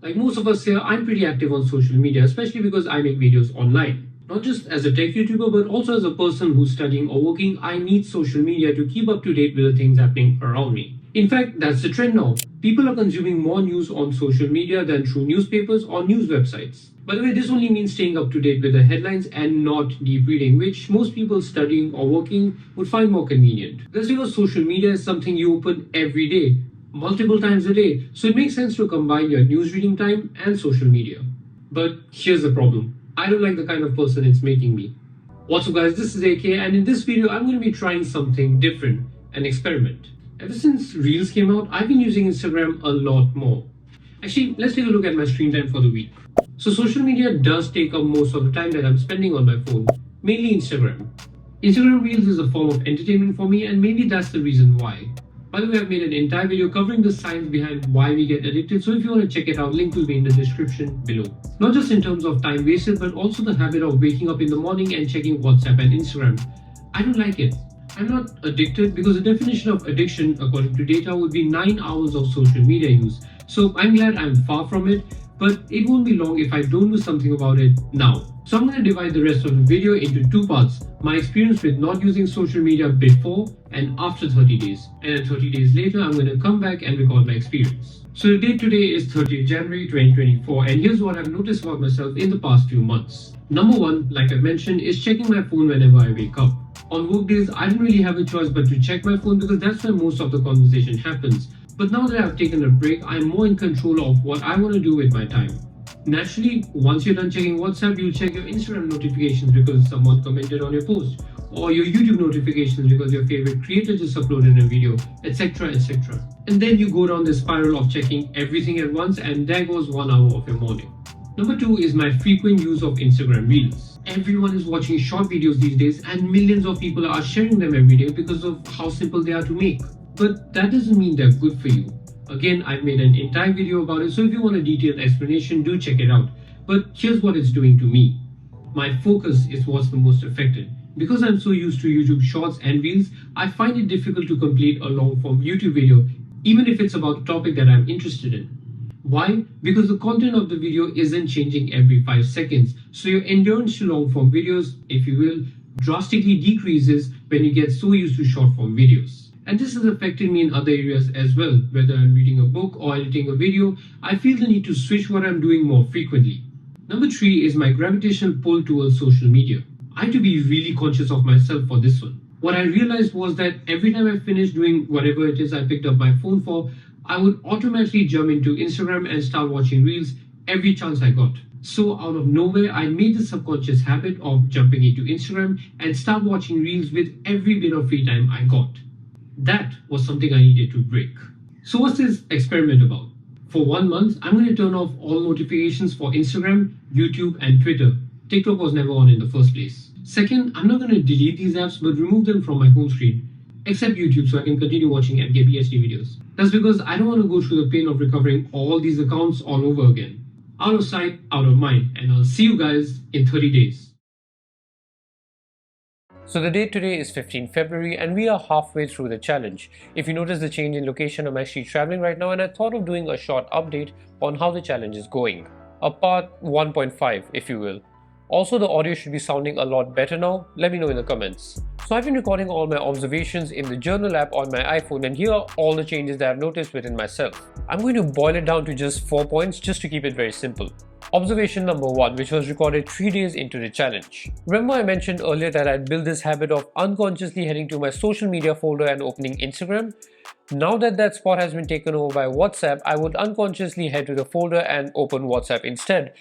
Like most of us here, I'm pretty active on social media, especially because I make videos online. Not just as a tech YouTuber, but also as a person who's studying or working, I need social media to keep up to date with the things happening around me. In fact, that's the trend now. People are consuming more news on social media than through newspapers or news websites. By the way, this only means staying up to date with the headlines and not deep reading, which most people studying or working would find more convenient. That's because social media is something you open every day, multiple times a day, so it makes sense to combine your news reading time and social media. But here's the problem. I don't like the kind of person it's making me. What's up guys, this is AK and in this video I'm going to be trying something different, an experiment. Ever since Reels came out, I've been using Instagram a lot more. Actually, let's take a look at my screen time for the week. So social media does take up most of the time that I'm spending on my phone, mainly Instagram. Instagram Reels is a form of entertainment for me and maybe that's the reason why. By the way, I've made an entire video covering the science behind why we get addicted, so if you want to check it out, link will be in the description below. Not just in terms of time wasted, but also the habit of waking up in the morning and checking WhatsApp and Instagram. I don't like it. I'm not addicted because the definition of addiction, according to data, would be 9 hours of social media use. So I'm glad I'm far from it, but it won't be long if I don't do something about it now. So I'm going to divide the rest of the video into two parts. My experience with not using social media before and after 30 days. And then 30 days later, I'm going to come back and record my experience. So the date today is 30th January 2024 and here's what I've noticed about myself in the past few months. Number one, like I mentioned, is checking my phone whenever I wake up. On work days, I don't really have a choice but to check my phone because that's where most of the conversation happens. But now that I've taken a break, I'm more in control of what I want to do with my time. Naturally, once you're done checking WhatsApp, you'll check your Instagram notifications because someone commented on your post, or your YouTube notifications because your favorite creator just uploaded a video, etc. etc. And then you go down the spiral of checking everything at once, and there goes 1 hour of your morning. Number two is my frequent use of Instagram Reels. Everyone is watching short videos these days, and millions of people are sharing them every day because of how simple they are to make. But that doesn't mean they're good for you. Again, I've made an entire video about it, so if you want a detailed explanation, do check it out. But here's what it's doing to me. My focus is what's the most affected. Because I'm so used to YouTube Shorts and Reels, I find it difficult to complete a long-form YouTube video, even if it's about a topic that I'm interested in. Why? Because the content of the video isn't changing every 5 seconds, so your endurance to long-form videos, if you will, drastically decreases when you get so used to short-form videos. And this has affected me in other areas as well. Whether I'm reading a book or editing a video, I feel the need to switch what I'm doing more frequently. Number three is my gravitational pull towards social media. I had to be really conscious of myself for this one. What I realized was that every time I finished doing whatever it is I picked up my phone for, I would automatically jump into Instagram and start watching Reels every chance I got. So out of nowhere, I made the subconscious habit of jumping into Instagram and start watching Reels with every bit of free time I got. That was something I needed to break. So what's this experiment about? For 1 month, I'm going to turn off all notifications for Instagram, YouTube and Twitter. TikTok was never on in the first place. Second, I'm not going to delete these apps but remove them from my home screen. Except YouTube so I can continue watching MKBHD videos. That's because I don't want to go through the pain of recovering all these accounts all over again. Out of sight, out of mind. And I'll see you guys in 30 days. So the date today is 15 February and we are halfway through the challenge. If you notice the change in location, I'm actually traveling right now and I thought of doing a short update on how the challenge is going. A part 1.5 if you will. Also the audio should be sounding a lot better now, let me know in the comments. So I've been recording all my observations in the journal app on my iPhone and here are all the changes that I've noticed within myself. I'm going to boil it down to just 4 points just to keep it very simple. Observation number 1, which was recorded 3 days into the challenge. Remember I mentioned earlier that I'd built this habit of unconsciously heading to my social media folder and opening Instagram? Now that that spot has been taken over by WhatsApp, I would unconsciously head to the folder and open WhatsApp instead.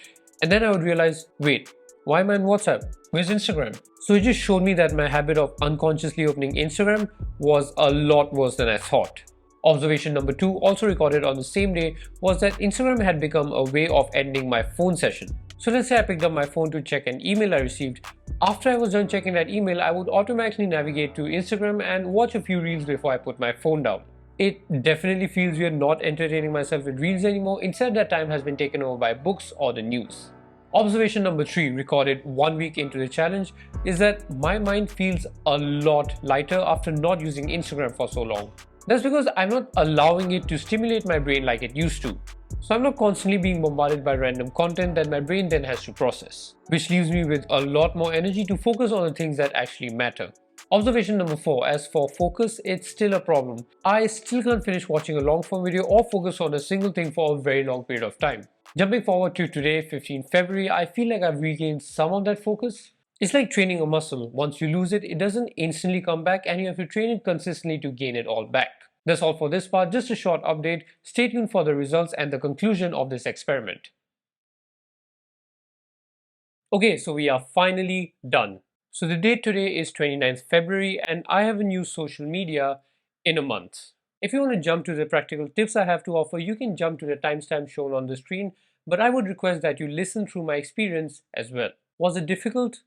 And then I would realize, wait, why am I on WhatsApp? Where's Instagram? So it just showed me that my habit of unconsciously opening Instagram was a lot worse than I thought. Observation number 2, also recorded on the same day, was that Instagram had become a way of ending my phone session. So let's say I picked up my phone to check an email I received. After I was done checking that email, I would automatically navigate to Instagram and watch a few reels before I put my phone down. It definitely feels weird not entertaining myself with reels anymore. Instead, that time has been taken over by books or the news. Observation number 3, recorded 1 week into the challenge, is that my mind feels a lot lighter after not using Instagram for so long. That's because I'm not allowing it to stimulate my brain like it used to. So I'm not constantly being bombarded by random content that my brain then has to process, which leaves me with a lot more energy to focus on the things that actually matter. Observation number 4, as for focus, it's still a problem. I still can't finish watching a long form video or focus on a single thing for a very long period of time. Jumping forward to today, 15 February, I feel like I've regained some of that focus. It's like training a muscle. Once you lose it, it doesn't instantly come back and you have to train it consistently to gain it all back. That's all for this part, just a short update. Stay tuned for the results and the conclusion of this experiment. Okay, so we are finally done. So the date today is 29th February and I haven't used social media in a month. If you want to jump to the practical tips I have to offer, you can jump to the timestamp shown on the screen, but I would request that you listen through my experience as well. Was it difficult?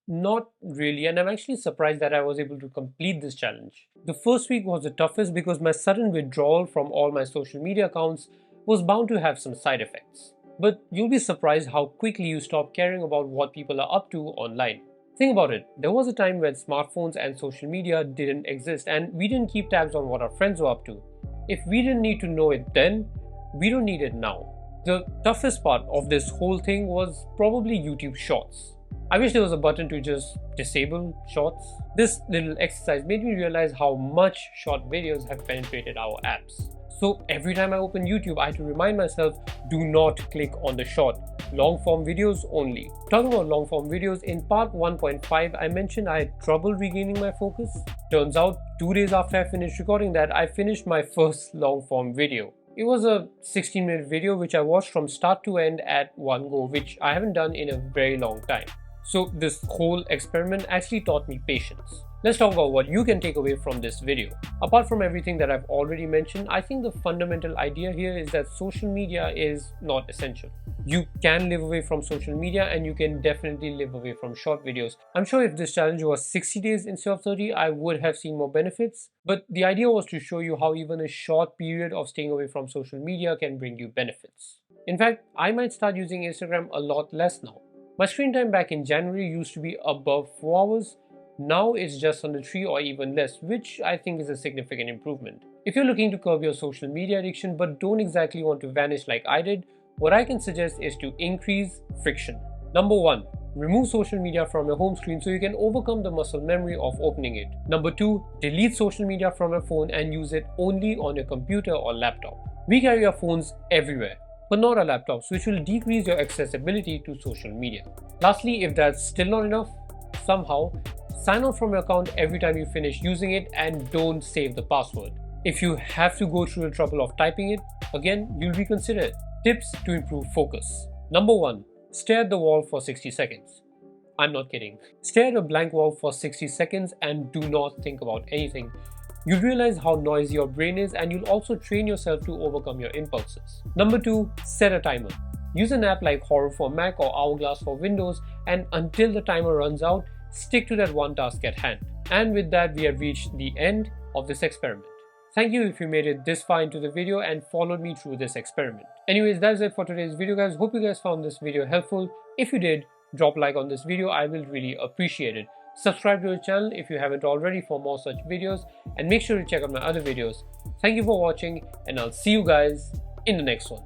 Not really, and I'm actually surprised that I was able to complete this challenge. The first week was the toughest because my sudden withdrawal from all my social media accounts was bound to have some side effects. But you'll be surprised how quickly you stop caring about what people are up to online. Think about it, there was a time when smartphones and social media didn't exist and we didn't keep tabs on what our friends were up to. If we didn't need to know it then, we don't need it now. The toughest part of this whole thing was probably YouTube Shorts. I wish there was a button to just disable Shorts. This little exercise made me realize how much short videos have penetrated our apps. So every time I open YouTube, I had to remind myself, do not click on the short. Long form videos only. Talking about long form videos, in part 1.5, I mentioned I had trouble regaining my focus. Turns out, 2 days after I finished recording that, I finished my first long form video. It was a 16-minute video which I watched from start to end at one go, which I haven't done in a very long time. So this whole experiment actually taught me patience. Let's talk about what you can take away from this video. Apart from everything that I've already mentioned, I think the fundamental idea here is that social media is not essential. You can live away from social media and you can definitely live away from short videos. I'm sure if this challenge was 60 days instead of 30, I would have seen more benefits. But the idea was to show you how even a short period of staying away from social media can bring you benefits. In fact, I might start using Instagram a lot less now. My screen time back in January used to be above 4 hours. Now it's just under 3 or even less, which I think is a significant improvement. If you're looking to curb your social media addiction but don't exactly want to vanish like I did, what I can suggest is to increase friction. Number 1. Remove social media from your home screen so you can overcome the muscle memory of opening it. Number 2. Delete social media from your phone and use it only on your computer or laptop. We carry our phones everywhere, but not our laptops, which will decrease your accessibility to social media. Lastly, if that's still not enough, somehow, sign out from your account every time you finish using it and don't save the password. If you have to go through the trouble of typing it, again, you'll reconsider it. Tips to improve focus. Number 1. Stare at the wall for 60 seconds. I'm not kidding. Stare at a blank wall for 60 seconds and do not think about anything. You'll realize how noisy your brain is and you'll also train yourself to overcome your impulses. Number 2. Set a timer. Use an app like Horror for Mac or Hourglass for Windows, and until the timer runs out, stick to that one task at hand. And with that, we have reached the end of this experiment. Thank you if you made it this far into the video and followed me through this experiment. Anyways, that's it for today's video, guys. Hope you guys found this video helpful. If you did, drop a like on this video. I will really appreciate it. Subscribe to the channel if you haven't already for more such videos, and make sure to check out my other videos. Thank you for watching, and I'll see you guys in the next one.